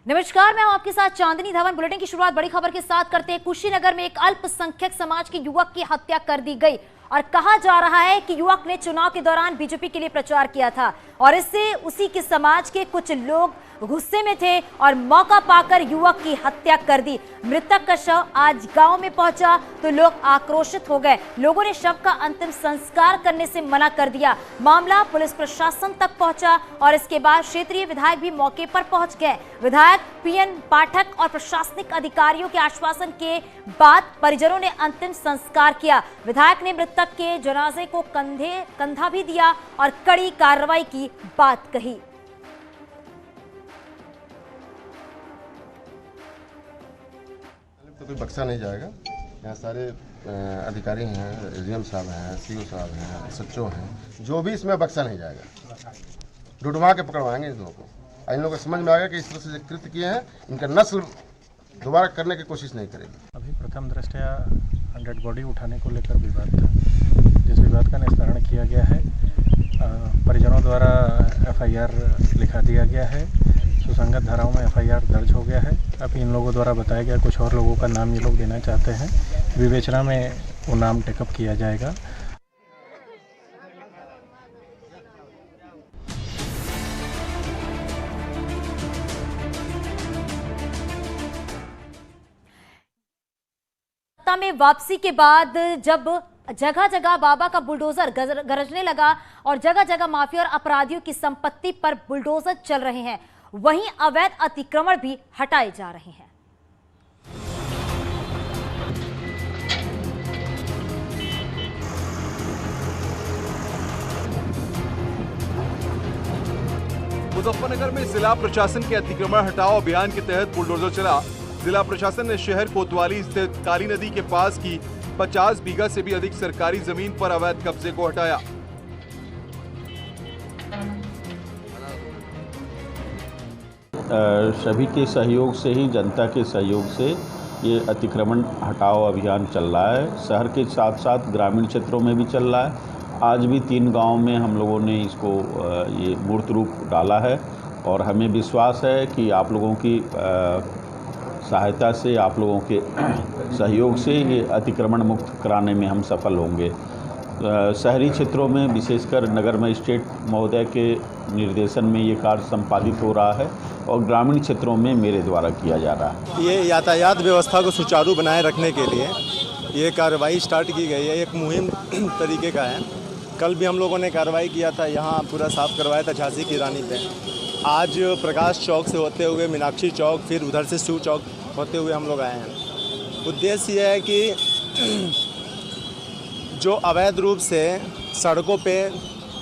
नमस्कार, मैं हूं आपके साथ चांदनी धवन। बुलेटिन की शुरुआत बड़ी खबर के साथ करते हैं। कुशीनगर में एक अल्पसंख्यक समाज के युवक की हत्या कर दी गई और कहा जा रहा है कि युवक ने चुनाव के दौरान बीजेपी के लिए प्रचार किया था और इससे उसी के समाज के कुछ लोग गुस्से में थे और मौका पाकर युवक की हत्या कर दी। मृतक का शव आज गांव में पहुंचा तो लोग आक्रोशित हो गए। लोगों ने शव का अंतिम संस्कार करने से मना कर दिया। मामला पुलिस प्रशासन तक पहुंचा और इसके बाद क्षेत्रीय विधायक भी मौके पर पहुंच गए। विधायक पीएन पाठक और प्रशासनिक अधिकारियों के आश्वासन के बाद परिजनों ने अंतिम संस्कार किया। विधायक ने मृतक के जनाजे को कंधा भी दिया और कड़ी कार्रवाई की बात कही। तो कोई बक्सा नहीं जाएगा। यहाँ सारे अधिकारी हैं, एसडीएम साहब हैं, सीओ साहब हैं, एसएचओ हैं, जो भी इसमें बक्सा नहीं जाएगा। ढूंढवा के पकड़वाएंगे इन लोगों को। इन लोगों को समझ में आ गया कि इस तरह से कृत्य किए हैं, इनका नस्ल दोबारा करने की कोशिश नहीं करेगी। अभी प्रथम दृष्टया डेड बॉडी उठाने को लेकर विवाद था, जिस विवाद का निस्तारण किया गया है। परिजनों द्वारा एफआईआर लिखा दिया गया है। सुसंगत धाराओं में एफआईआर दर्ज हो गया है। अभी इन लोगों द्वारा बताया गया कुछ और लोगों का नाम ये लोग देना चाहते हैं। विवेचना में वो नाम टेकअप किया जाएगा। सत्ता में वापसी के बाद जब जगह जगह बाबा का बुलडोजर गरजने लगा और जगह जगह माफिया और अपराधियों की संपत्ति पर बुलडोजर चल रहे हैं, वहीं अवैध अतिक्रमण भी हटाए जा रहे हैं। मुजफ्फरनगर में जिला प्रशासन के अतिक्रमण हटाओ अभियान के तहत बुलडोजर चला। जिला प्रशासन ने शहर कोतवाली स्थित काली नदी के पास की 50 बीघा से भी अधिक सरकारी जमीन पर अवैध कब्जे को हटाया। सभी के सहयोग से ही, जनता के सहयोग से ये अतिक्रमण हटाओ अभियान चल रहा है। शहर के साथ साथ ग्रामीण क्षेत्रों में भी चल रहा है। आज भी 3 गांव में हम लोगों ने इसको ये मूर्त रूप डाला है और हमें विश्वास है कि आप लोगों की सहायता से, आप लोगों के सहयोग से ये अतिक्रमण मुक्त कराने में हम सफल होंगे। शहरी क्षेत्रों में विशेषकर नगर मजिस्ट्रेट महोदय के निर्देशन में ये कार्य संपादित हो रहा है और ग्रामीण क्षेत्रों में मेरे द्वारा किया जा रहा है। ये यातायात व्यवस्था को सुचारू बनाए रखने के लिए ये कार्रवाई स्टार्ट की गई है। एक मुहिम तरीके का है। कल भी हम लोगों ने कार्रवाई किया था, यहाँ पूरा साफ करवाया था झांसी की रानी पे। आज प्रकाश चौक से होते हुए मीनाक्षी चौक, फिर उधर से शिव चौक होते हुए हम लोग आए हैं। उद्देश्य ये है कि जो अवैध रूप से सड़कों पे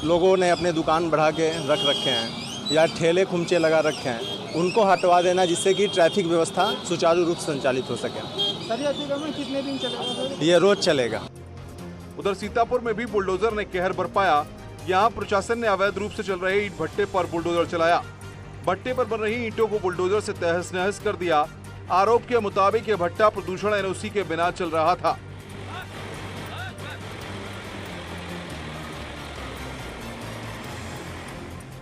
लोगों ने अपने दुकान बढ़ा के रख रखे हैं या ठेले खुमचे लगा रखे हैं, उनको हटवा देना, जिससे कि ट्रैफिक व्यवस्था सुचारू रूप से संचालित हो सके। सर, अतिक्रमण कितने दिन चलेगा? ये रोज चलेगा। उधर सीतापुर में भी बुलडोजर ने कहर बरपाया। यहाँ प्रशासन ने अवैध रूप से चल रहे ईंट भट्टे पर बुलडोजर चलाया। भट्टे पर बन रही ईंटों को बुलडोजर से तहस नहस कर दिया। आरोप के मुताबिक ये भट्टा प्रदूषण एनओसी के बिना चल रहा था।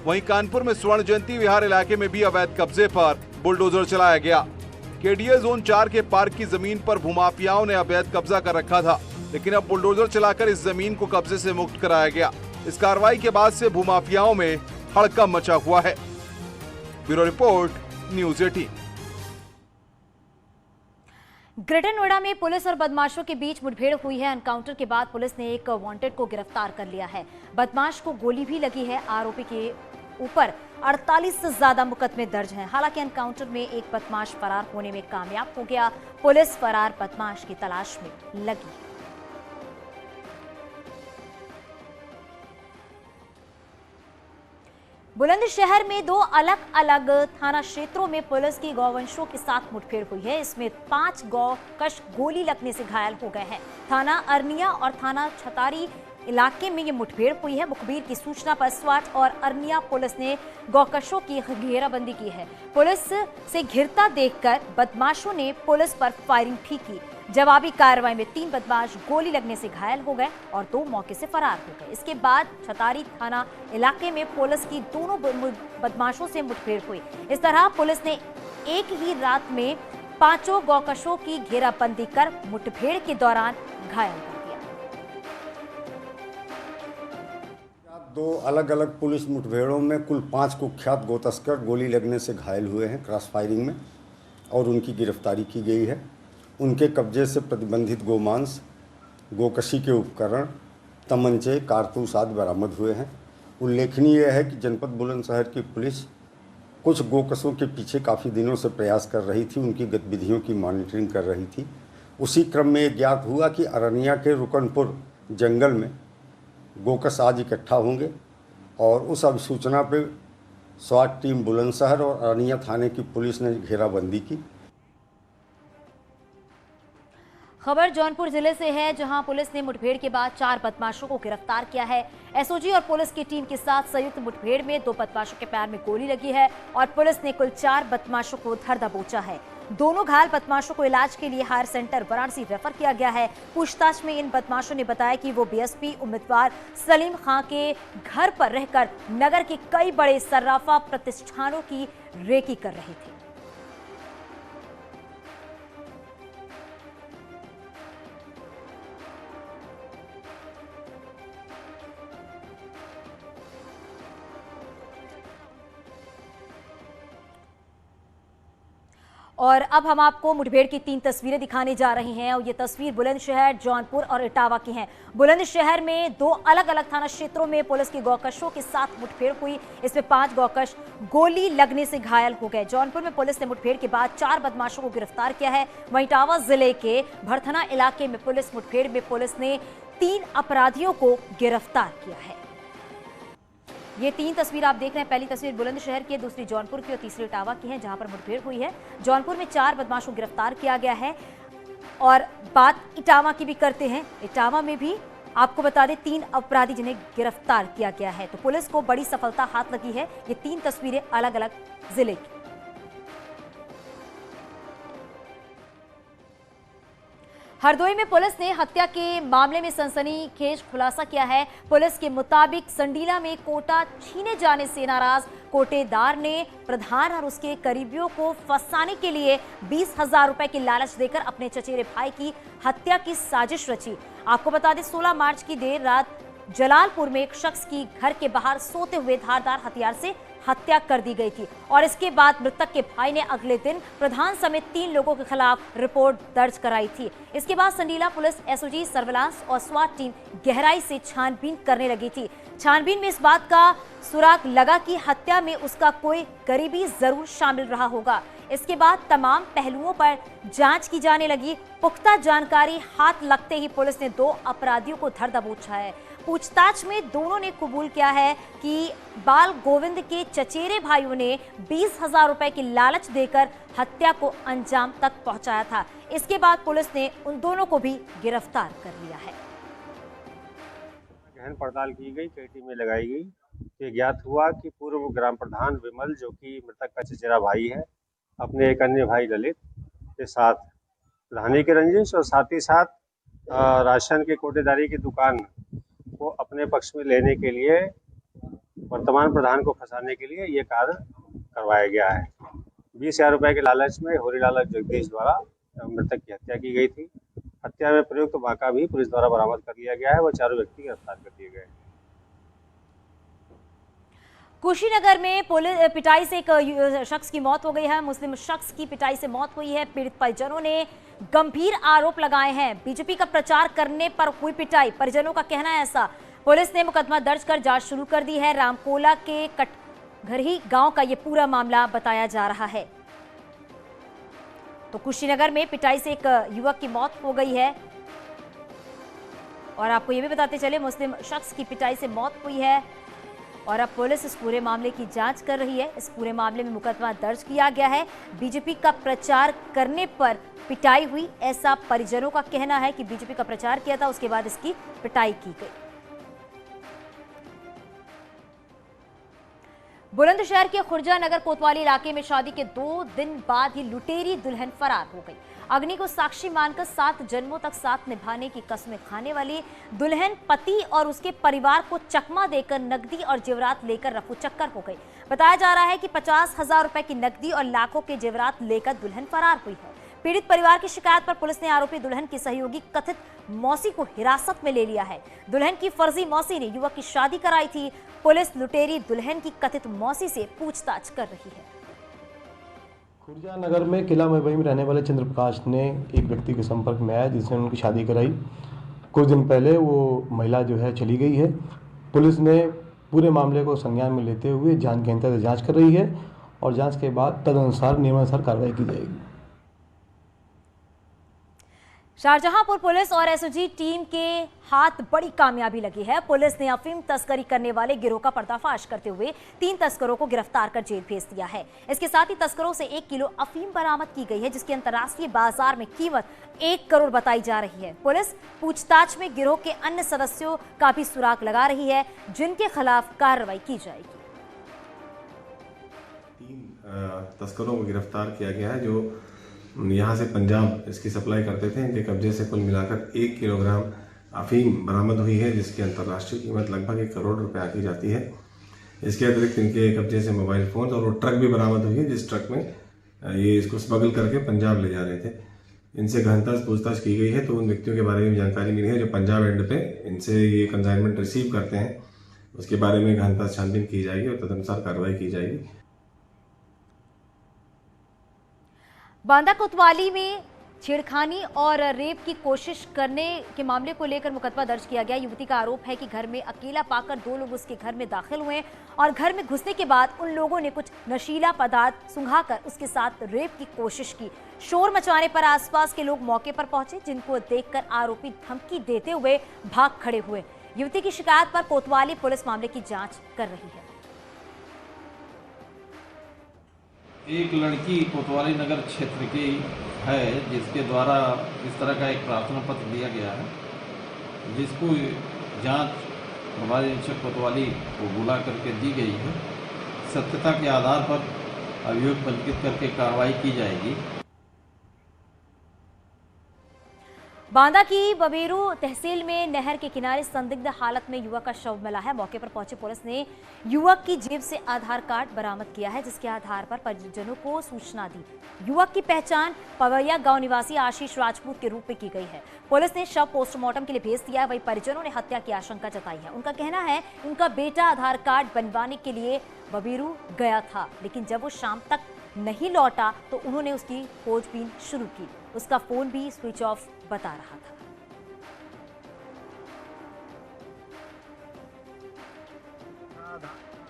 वहीं कानपुर में स्वर्ण जयंती विहार इलाके में भी अवैध कब्जे पर बुलडोजर चलाया गया। केडीए जोन 4 के पार्क की जमीन पर भूमाफियाओं ने अवैध कब्जा कर रखा था, लेकिन अब बुलडोजर चलाकर इस जमीन को कब्जे से मुक्त कराया गया। इस कार्रवाई के बाद से भूमाफियाओं में हड़कंप मचा हुआ है। Bureau report, news 18। Greater Noida में पुलिस और बदमाशों के बीच मुठभेड़ हुई है। एनकाउंटर के बाद पुलिस ने एक वांटेड को गिरफ्तार कर लिया है। बदमाश को गोली भी लगी है। आरोपी के ऊपर 48 से ज्यादा मुकदमे दर्ज हैं। हालांकि एनकाउंटर में एक बदमाश फरार होने में कामयाब हो गया। पुलिस फरार बदमाश की तलाश में लगी। बुलंदशहर में 2 अलग अलग थाना क्षेत्रों में पुलिस की गौवंशों के साथ मुठभेड़ हुई है। इसमें 5 गौकश गोली लगने से घायल हो गए हैं। थाना अरनिया और थाना छतारी इलाके में ये मुठभेड़ हुई है। मुखबिर की सूचना पर स्वाट और अरनिया पुलिस ने गौकशों की घेराबंदी की है। पुलिस से घिरता देखकर बदमाशों ने पुलिस पर फायरिंग भी की। जवाबी कार्रवाई में 3 बदमाश गोली लगने से घायल हो गए और 2 मौके से फरार हो गए। इसके बाद छतारी थाना इलाके में पुलिस की दोनों बदमाशों से मुठभेड़ हुई। इस तरह पुलिस ने एक ही रात में 5 गौकशों की घेराबंदी कर मुठभेड़ के दौरान घायल कर दिया। 2 अलग अलग पुलिस मुठभेड़ों में कुल 5 कुख्यात गो तस्कर गोली लगने से घायल हुए हैं क्रॉस फायरिंग में और उनकी गिरफ्तारी की गई है। उनके कब्जे से प्रतिबंधित गोमांस, गोकशी के उपकरण, तमंचे, कारतूस आदि बरामद हुए हैं। उल्लेखनीय है कि जनपद बुलंदशहर की पुलिस कुछ गोकशों के पीछे काफ़ी दिनों से प्रयास कर रही थी, उनकी गतिविधियों की मॉनिटरिंग कर रही थी। उसी क्रम में ये ज्ञात हुआ कि अरनिया के रुकनपुर जंगल में गोकश आज इकट्ठा होंगे और उस अभिसूचना पर स्वाट टीम बुलंदशहर और अरनिया थाने की पुलिस ने घेराबंदी की। खबर जौनपुर जिले से है, जहां पुलिस ने मुठभेड़ के बाद 4 बदमाशों को गिरफ्तार किया है। एसओजी और पुलिस की टीम के साथ संयुक्त मुठभेड़ में 2 बदमाशों के पैर में गोली लगी है और पुलिस ने कुल 4 बदमाशों को धर दबोचा है। दोनों घायल बदमाशों को इलाज के लिए हायर सेंटर वाराणसी रेफर किया गया है। पूछताछ में इन बदमाशों ने बताया कि वो बीएसपी उम्मीदवार सलीम खां के घर पर रहकर नगर के कई बड़े सर्राफा प्रतिष्ठानों की रेकी कर रहे थे। और अब हम आपको मुठभेड़ की 3 तस्वीरें दिखाने जा रहे हैं और ये तस्वीर बुलंदशहर, जौनपुर और इटावा की हैं। बुलंदशहर में 2 अलग अलग थाना क्षेत्रों में पुलिस की गौकशों के साथ मुठभेड़ हुई। इसमें 5 गौकश गोली लगने से घायल हो गए। जौनपुर में पुलिस ने मुठभेड़ के बाद 4 बदमाशों को गिरफ्तार किया है। वहीं इटावा जिले के भरथना इलाके में पुलिस मुठभेड़ में पुलिस ने 3 अपराधियों को गिरफ्तार किया है। ये 3 तस्वीर आप देख रहे हैं। पहली तस्वीर बुलंदशहर की है, दूसरी जौनपुर की और तीसरी इटावा की है, जहां पर मुठभेड़ हुई है। जौनपुर में 4 बदमाशों को गिरफ्तार किया गया है और बात इटावा की भी करते हैं। इटावा में भी आपको बता दें 3 अपराधी जिन्हें गिरफ्तार किया गया है। तो पुलिस को बड़ी सफलता हाथ लगी है। ये 3 तस्वीरें अलग अलग जिले की। हरदोई में पुलिस ने हत्या के मामले में सनसनीखेज खुलासा किया है। पुलिस के मुताबिक संडीला में कोटा छीने जाने से नाराज कोटेदार ने प्रधान और उसके करीबियों को फंसाने के लिए 20,000 रुपए की लालच देकर अपने चचेरे भाई की हत्या की साजिश रची। आपको बता दें 16 मार्च की देर रात जलालपुर में एक शख्स की घर के बाहर सोते हुए धारदार हथियार से हत्या कर दी गई थी और इसके बाद मृतक के भाई ने अगले दिन प्रधान समेत 3 लोगों के खिलाफ रिपोर्ट दर्ज कराई थी। इसके बाद संडीला पुलिस, एसओजी, सर्विलांस और स्वाट टीम गहराई से छानबीन करने लगी थी। छानबीन में इस बात का सुराग लगा कि हत्या में उसका कोई करीबी जरूर शामिल रहा होगा। इसके बाद तमाम पहलुओं पर जांच की जाने लगी। पुख्ता जानकारी हाथ लगते ही पुलिस ने 2 अपराधियों को धर दबोचा है। पूछताछ में दोनों ने कबूल किया है कि बाल गोविंद के चचेरे भाइयों ने 20,000 रुपए की लालच देकर हत्या को अंजाम तक पहुंचाया था। इसके बाद पुलिस ने उन दोनों को भी गिरफ्तार कर लिया है। गहन पड़ताल की गई, पेटी में लगाई गई। ये ज्ञात हुआ कि पूर्व ग्राम प्रधान विमल, जो कि मृतक का चचेरा भाई है, अपने एक अन्य भाई ललित के साथ प्रधानी की रंजिश और साथ ही साथ राशन के कोटेदारी की दुकान को अपने पक्ष में लेने के लिए, वर्तमान प्रधान को फंसाने के लिए ये कार्य करवाया गया है। 20,000 रुपए के लालच में होरीलाल जगदीश द्वारा मृतक की हत्या की गई थी। हत्या में प्रयुक्त वाका भी पुलिस द्वारा बरामद कर लिया गया है। वो 4 व्यक्ति गिरफ्तार कर दिए गए हैं। कुशीनगर में पुलिस पिटाई से एक शख्स की मौत हो गई है। मुस्लिम शख्स की पिटाई से मौत हुई है। पीड़ित परिजनों ने गंभीर आरोप लगाए हैं। बीजेपी का प्रचार करने पर हुई पिटाई, परिजनों का कहना है ऐसा। पुलिस ने मुकदमा दर्ज कर जांच शुरू कर दी है। रामकोला के कटघरी गांव का ये पूरा मामला बताया जा रहा है। तो कुशीनगर में पिटाई से एक युवक की मौत हो गई है और आपको ये भी बताते चले मुस्लिम शख्स की पिटाई से मौत हुई है और अब पुलिस इस पूरे मामले की जांच कर रही है। इस पूरे मामले में मुकदमा दर्ज किया गया है। बीजेपी का प्रचार करने पर पिटाई हुई, ऐसा परिजनों का कहना है कि बीजेपी का प्रचार किया था, उसके बाद इसकी पिटाई की गई। बुलंदशहर के खुर्जा नगर कोतवाली इलाके में शादी के 2 दिन बाद ही लुटेरी दुल्हन फरार हो गई। अग्नि को साक्षी मानकर 7 जन्मों तक साथ निभाने की कस्में खाने वाली दुल्हन पति और उसके परिवार को चकमा देकर नकदी और जेवरात लेकर रफू चक्कर हो गई। बताया जा रहा है कि 50,000 रुपए की नकदी और लाखों के जेवरात लेकर दुल्हन फरार हुई है। पीड़ित परिवार की शिकायत पर पुलिस ने आरोपी दुल्हन की सहयोगी कथित मौसी को हिरासत में ले लिया है। दुल्हन की फर्जी मौसी ने युवक की शादी कराई थी। पुलिस लुटेरी दुल्हन की कथित मौसी से पूछताछ कर रही है। खुर्जा नगर में किला मबई में रहने वाले चंद्रप्रकाश ने एक व्यक्ति के संपर्क में आया जिसने उनकी शादी कराई। कुछ दिन पहले वो महिला जो है चली गई है। पुलिस ने पूरे मामले को संज्ञान में लेते हुए जांच के अंतर्गत जांच कर रही है और जांच के बाद तदनुसार नियमानुसार कार्रवाई की जाएगी। शाहजहांपुर पुलिस और एसओजी टीम के हाथ बड़ी कामयाबी लगी है। पुलिस ने अफीम तस्करी करने वाले गिरोह का पर्दाफाश करते हुए 3 तस्करों को गिरफ्तार कर जेल भेज दिया है। इसके साथ ही तस्करों से 1 किलो अफीम बरामद की गई है, जिसकी अंतर्राष्ट्रीय बाजार में कीमत 1 करोड़ बताई जा रही है। पुलिस पूछताछ में गिरोह के अन्य सदस्यों का भी सुराग लगा रही है, जिनके खिलाफ कार्रवाई की जाएगी। 3 तस्करों को गिरफ्तार किया गया है जो यहाँ से पंजाब इसकी सप्लाई करते थे। इनके कब्जे से कुल मिलाकर 1 किलोग्राम अफीम बरामद हुई है, जिसकी अंतर्राष्ट्रीय कीमत लगभग 1 करोड़ रुपए आकी जाती है। इसके अतिरिक्त इनके कब्जे से मोबाइल फोन और वो ट्रक भी बरामद हुई है, जिस ट्रक में ये इसको स्मगल करके पंजाब ले जा रहे थे। इनसे गहनता से पूछताछ की गई है तो उन व्यक्तियों के बारे में जानकारी मिली है जो पंजाब एंड पे इनसे ये कंसाइनमेंट रिसीव करते हैं। उसके बारे में गहनता से छानबीन की जाएगी और तदनुसार कार्रवाई की जाएगी। बांदा कोतवाली में छेड़खानी और रेप की कोशिश करने के मामले को लेकर मुकदमा दर्ज किया गया। युवती का आरोप है कि घर में अकेला पाकर 2 लोग उसके घर में दाखिल हुए और घर में घुसने के बाद उन लोगों ने कुछ नशीला पदार्थ सुंघाकर उसके साथ रेप की कोशिश की। शोर मचाने पर आसपास के लोग मौके पर पहुंचे, जिनको देखकर आरोपी धमकी देते हुए भाग खड़े हुए। युवती की शिकायत पर कोतवाली पुलिस मामले की जाँच कर रही है। एक लड़की कोतवाली नगर क्षेत्र की है, जिसके द्वारा इस तरह का एक प्रार्थना पत्र दिया गया है, जिसको जांच प्रभारी निरीक्षक कोतवाली को बुला करके दी गई है। सत्यता के आधार पर अभियोग पंजीकृत करके कार्रवाई की जाएगी। बांदा की बबेरू तहसील में नहर के किनारे संदिग्ध हालत में युवक का शव मिला है। मौके पर पहुंची पुलिस ने युवक की जेब से आधार कार्ड बरामद किया है, जिसके आधार पर परिजनों को सूचना दी। युवक की पहचान पवैया गांव निवासी आशीष राजपूत के रूप में की गई है। पुलिस ने शव पोस्टमार्टम के लिए भेज दिया है। वहीं परिजनों ने हत्या की आशंका जताई है। उनका कहना है उनका बेटा आधार कार्ड बनवाने के लिए बबेरू गया था, लेकिन जब वो शाम तक नहीं लौटा तो उन्होंने उसकी खोजबीन शुरू की। उसका फोन भी स्विच ऑफ बता रहा था।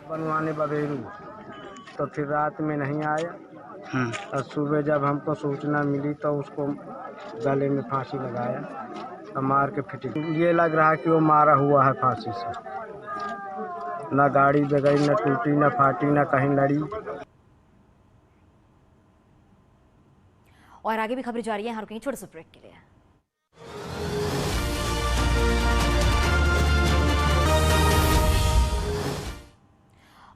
बनवाने बबेरू तो फिर रात में नहीं आया और सुबह जब हमको सूचना मिली तो उसको गले में फांसी लगाया और मार के फिटिंग। ये लग रहा है कि वो मारा हुआ है फांसी से। ना गाड़ी जगई, ना टूटी, ना फाटी, ना कहीं लड़ी। और आगे भी खबरें जारी है। रुकेंगे छोटे से ब्रेक के लिए।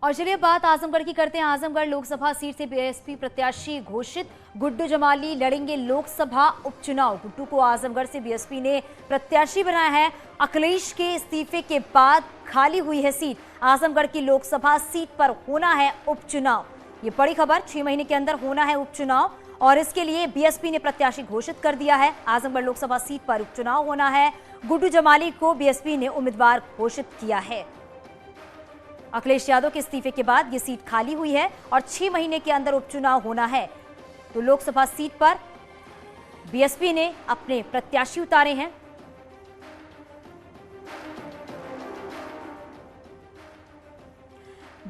और चलिए बात आजमगढ़ की करते हैं। आजमगढ़ लोकसभा सीट से बीएसपी प्रत्याशी घोषित गुड्डू जमाली लड़ेंगे लोकसभा उपचुनाव। गुड्डू को आजमगढ़ से बीएसपी ने प्रत्याशी बनाया है। अखिलेश के इस्तीफे के बाद खाली हुई है सीट। आजमगढ़ की लोकसभा सीट पर होना है उपचुनाव। ये बड़ी खबर, 6 महीने के अंदर होना है उपचुनाव और इसके लिए बीएसपी ने प्रत्याशी घोषित कर दिया है। आजमगढ़ लोकसभा सीट पर उपचुनाव होना है। गुड्डू जमाली को बीएसपी ने उम्मीदवार घोषित किया है। अखिलेश यादव के इस्तीफे के बाद ये सीट खाली हुई है और 6 महीने के अंदर उपचुनाव होना है। तो लोकसभा सीट पर बीएसपी ने अपने प्रत्याशी उतारे हैं।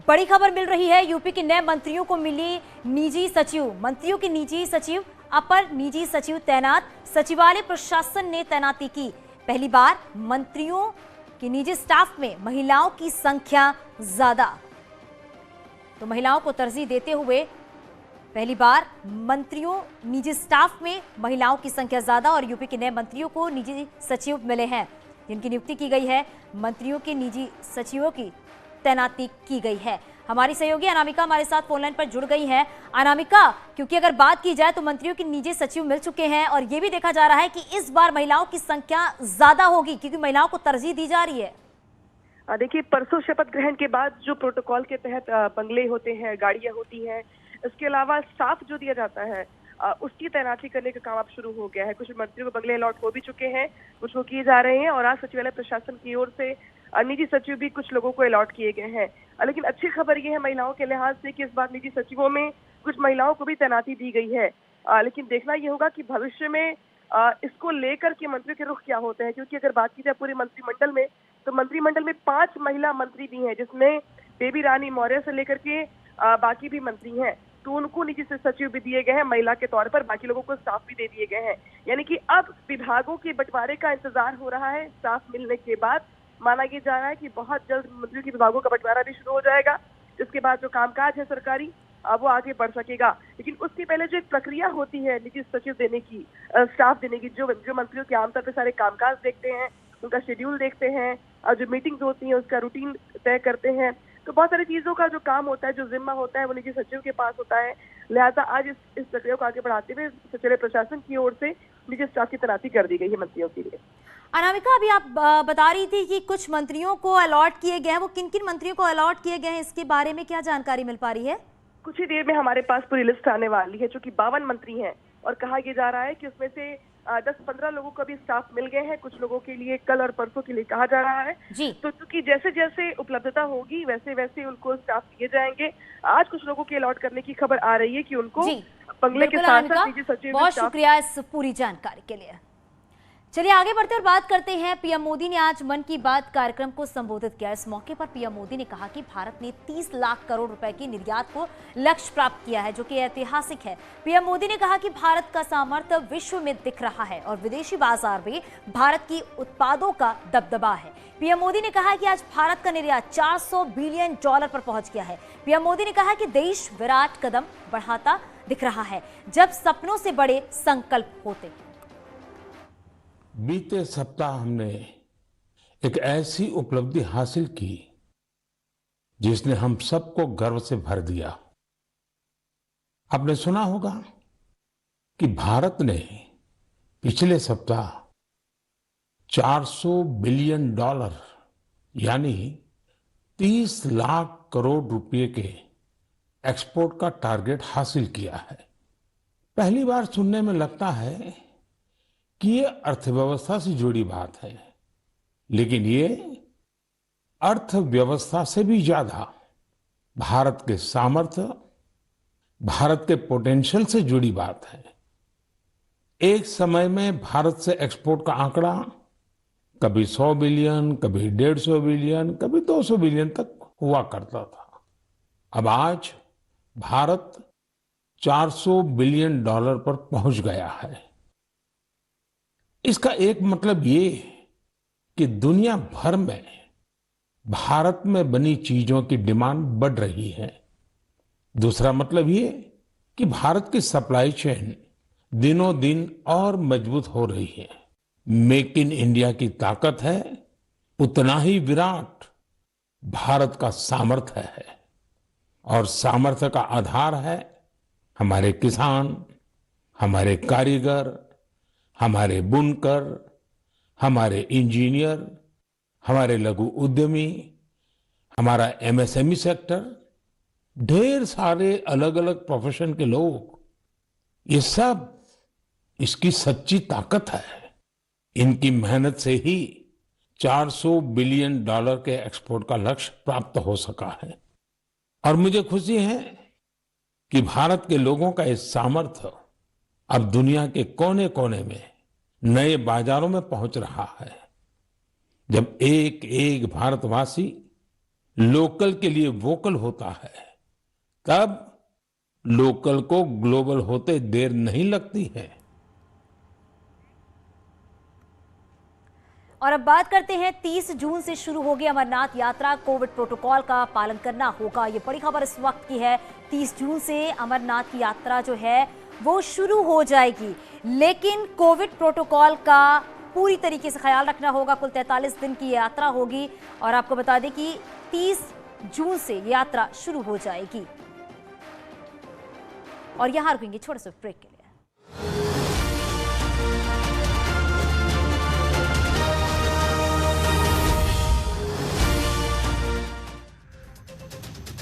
बड़ी खबर मिल रही है। यूपी के नए मंत्रियों को मिली निजी सचिव। मंत्रियों के निजी सचिव, अपर निजी सचिव तैनात। सचिवालय प्रशासन ने तैनाती की। पहली बार मंत्रियों के निजी स्टाफ में महिलाओं की संख्या ज्यादा। तो महिलाओं को तरजीह देते हुए पहली बार मंत्रियों निजी स्टाफ में महिलाओं की संख्या ज्यादा और यूपी के नए मंत्रियों को निजी सचिव मिले हैं, जिनकी नियुक्ति की गई है। मंत्रियों के निजी सचिवों की तैनाती की गई है। हमारी सहयोगी अनामिका हमारे साथ फोनलाइन पर जुड़ गई है। अनामिका, क्योंकि अगर बात की जाए तो मंत्रियों के निजी सचिव मिल चुके हैं और ये भी देखा जा रहा है कि इस बार महिलाओं की संख्या ज्यादा होगी क्योंकि महिलाओं को तरजीह दी जा रही है। देखिए, परसों शपथ ग्रहण के बाद जो प्रोटोकॉल के तहत बंगले होते हैं, गाड़ियां होती हैं, इसके अलावा स्टाफ जो दिया जाता है उसकी तैनाती करने का काम अब शुरू हो गया है। कुछ मंत्रियों को बंगले अलॉट हो भी चुके हैं, कुछ वो किए जा रहे हैं और आज सचिवालय प्रशासन की ओर से निजी सचिव भी कुछ लोगों को अलॉट किए गए हैं। लेकिन अच्छी खबर ये है महिलाओं के लिहाज से कि इस बार निजी सचिवों में कुछ महिलाओं को भी तैनाती दी गई है। लेकिन देखना ये होगा कि भविष्य में इसको लेकर के मंत्रियों के रुख क्या होते हैं, क्योंकि अगर बात की जाए पूरे मंत्रिमंडल में तो मंत्रिमंडल में 5 महिला मंत्री भी हैं, जिसमें बेबी रानी मौर्य से लेकर के बाकी भी मंत्री हैं। तो उनको निजी सचिव भी दिए गए हैं महिला के तौर पर, बाकी लोगों को स्टाफ भी दे दिए गए हैं। यानी कि अब विभागों के बंटवारे का इंतजार हो रहा है। स्टाफ मिलने के बाद माना ये जा रहा है कि बहुत जल्द मंत्रियों के विभागों का बंटवारा भी शुरू हो जाएगा, जिसके बाद जो कामकाज है सरकारी वो आगे बढ़ सकेगा। लेकिन उसके पहले जो एक प्रक्रिया होती है निजी सचिव देने की, स्टाफ देने की, जो मंत्रियों के आमतौर पर सारे कामकाज देखते हैं, उनका शेड्यूल देखते हैं और जो मीटिंग्स होती हैं उसका रूटीन तय करते हैं, तो बहुत सारी चीजों का जो काम होता है, जो जिम्मा होता है, वो निजी सचिव के पास होता है। लिहाजा आज इस प्रक्रिया को आगे बढ़ाते हुए सचिवालय प्रशासन की ओर से निजी स्टाफ की तैनाती कर दी गई है मंत्रियों के लिए। अनामिका, अभी आप बता रही थी कि कुछ मंत्रियों को अलॉट किए गए हैं, वो किन किन मंत्रियों को अलॉट किए गए हैं, इसके बारे में क्या जानकारी मिल पा रही है? कुछ ही देर में हमारे पास पूरी लिस्ट आने वाली है, चूंकि 52 मंत्री हैं और कहा यह जा रहा है कि उसमें से 10-15 लोगों को भी स्टाफ मिल गए हैं, कुछ लोगों के लिए कल और परसों के लिए कहा जा रहा है जी। तो क्योंकि जैसे जैसे उपलब्धता होगी वैसे वैसे उनको स्टाफ दिए जाएंगे। आज कुछ लोगों के अलॉट करने की खबर आ रही है कि उनको बंगले के साथ साथ निजी सचिव। बहुत शुक्रिया इस पूरी जानकारी के लिए। चलिए आगे बढ़ते और बात करते हैं। पीएम मोदी ने आज मन की बात कार्यक्रम को संबोधित किया। इस मौके पर पीएम मोदी ने कहा कि भारत ने 30 लाख करोड़ रुपए की निर्यात को लक्ष्य प्राप्त किया है, जो कि ऐतिहासिक है। पीएम मोदी ने कहा कि भारत का सामर्थ्य विश्व में दिख रहा है और विदेशी बाजार में भारत की उत्पादों का दबदबा है। पीएम मोदी ने कहा कि आज भारत का निर्यात $400 बिलियन पर पहुंच गया है। पीएम मोदी ने कहा कि देश विराट कदम बढ़ाता दिख रहा है जब सपनों से बड़े संकल्प होते। बीते सप्ताह हमने एक ऐसी उपलब्धि हासिल की जिसने हम सबको गर्व से भर दिया। आपने सुना होगा कि भारत ने पिछले सप्ताह $400 बिलियन यानी 30 लाख करोड़ रुपए के एक्सपोर्ट का टारगेट हासिल किया है। पहली बार सुनने में लगता है कि ये अर्थव्यवस्था से जुड़ी बात है, लेकिन ये अर्थव्यवस्था से भी ज्यादा भारत के सामर्थ्य, भारत के पोटेंशियल से जुड़ी बात है। एक समय में भारत से एक्सपोर्ट का आंकड़ा कभी 100 बिलियन, कभी 150 बिलियन, कभी 200 बिलियन तक हुआ करता था। अब आज भारत $400 बिलियन पर पहुंच गया है। इसका एक मतलब ये कि दुनिया भर में भारत में बनी चीजों की डिमांड बढ़ रही है। दूसरा मतलब ये कि भारत की सप्लाई चेन दिनों दिन और मजबूत हो रही है। मेक इन इंडिया की ताकत है, उतना ही विराट भारत का सामर्थ्य है और सामर्थ्य का आधार है हमारे किसान, हमारे कारीगर, हमारे बुनकर, हमारे इंजीनियर, हमारे लघु उद्यमी, हमारा एमएसएमई सेक्टर, ढेर सारे अलग अलग प्रोफेशन के लोग, ये सब इसकी सच्ची ताकत है। इनकी मेहनत से ही $400 बिलियन के एक्सपोर्ट का लक्ष्य प्राप्त हो सका है। और मुझे खुशी है कि भारत के लोगों का इस सामर्थ्य अब दुनिया के कोने कोने में नए बाजारों में पहुंच रहा है। जब एक एक भारतवासी लोकल के लिए वोकल होता है, तब लोकल को ग्लोबल होते देर नहीं लगती है। और अब बात करते हैं 30 जून से शुरू होगी अमरनाथ यात्रा। कोविड प्रोटोकॉल का पालन करना होगा, ये बड़ी खबर इस वक्त की है। 30 जून से अमरनाथ की यात्रा जो है वो शुरू हो जाएगी, लेकिन कोविड प्रोटोकॉल का पूरी तरीके से ख्याल रखना होगा। कुल 43 दिन की यात्रा होगी और आपको बता दें कि 30 जून से यात्रा शुरू हो जाएगी। और यहां रुकेंगे छोटे से ब्रेक के लिए।